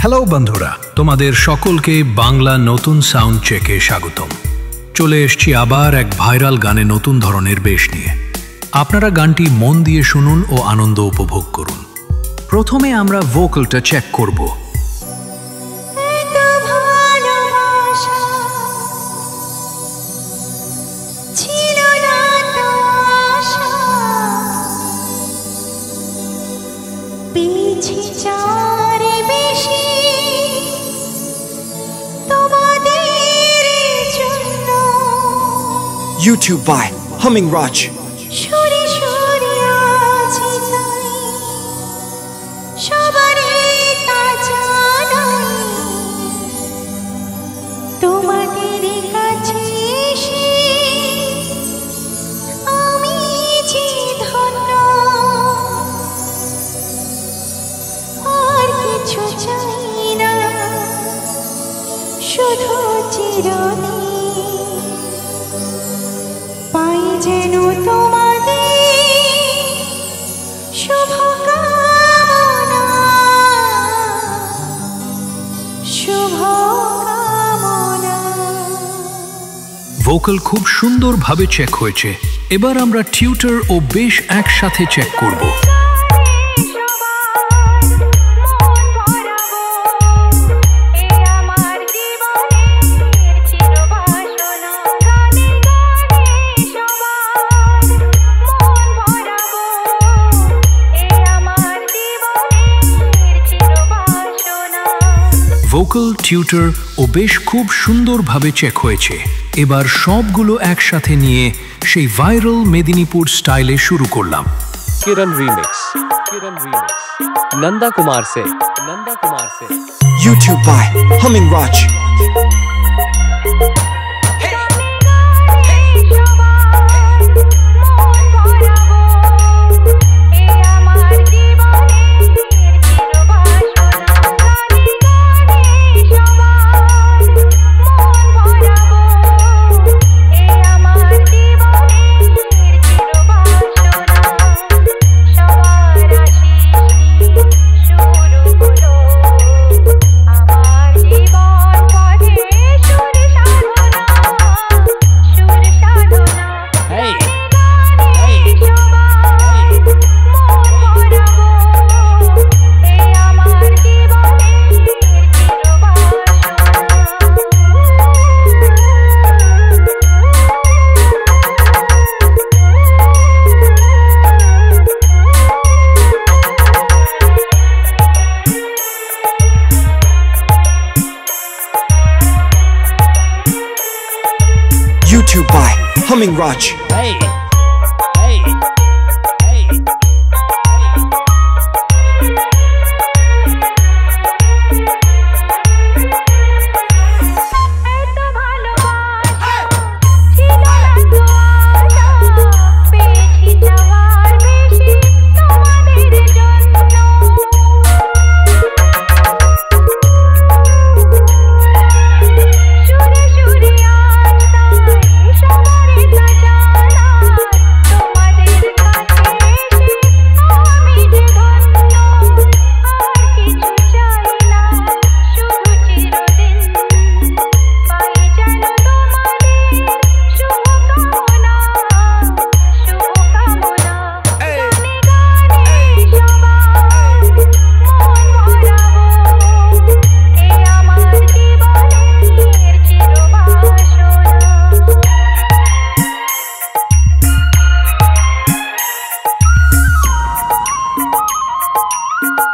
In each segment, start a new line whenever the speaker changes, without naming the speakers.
Hello বন্ধুরা, তোমাদের সকলকে বাংলা নতুন সাউন্ড চেকে স্বাগতম। চলে এসেছি আবার এক ভাইরাল গানে নতুন ধরনের বেশ নিয়ে। আপনারা গানটি মন দিয়ে শুনুন ও আনন্দ উপভোগ করুন। প্রথমে আমরা ভোকালটা চেক করব।
YouTube by Humming Raj.
Vocal খুব সুন্দরভাবে চেক হয়েছে। এবার আমরা টিউটার ও বেশ একসাথে চেক করব। ভোকাল, টিউটার ও বেশ খুব সুন্দরভাবে চেক হয়েছে। এবার সবগুলো একসাথে নিয়ে সেই ভাইরাল মেদিনীপুর স্টাইলে শুরু করলাম।
किरण रीमिक्स नंदा कुमार से
YouTube by Humming Raj. YouTube by Humming Raj.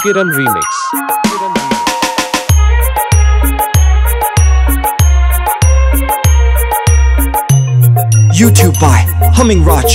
Kiran remix
YouTube by Humming Raj.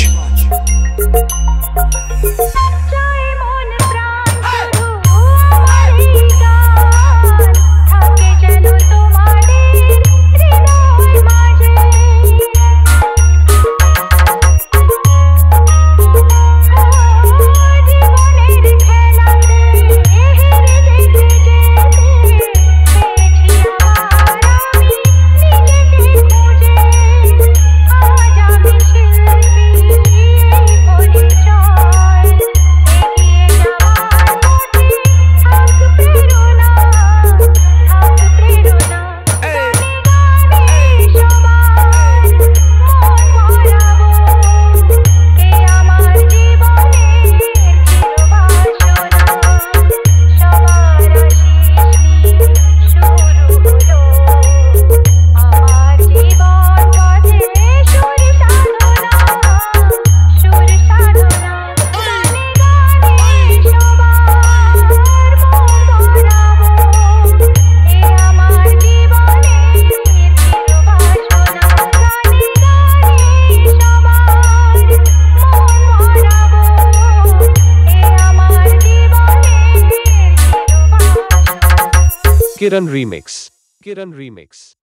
Kiran Remix. Kiran Remix.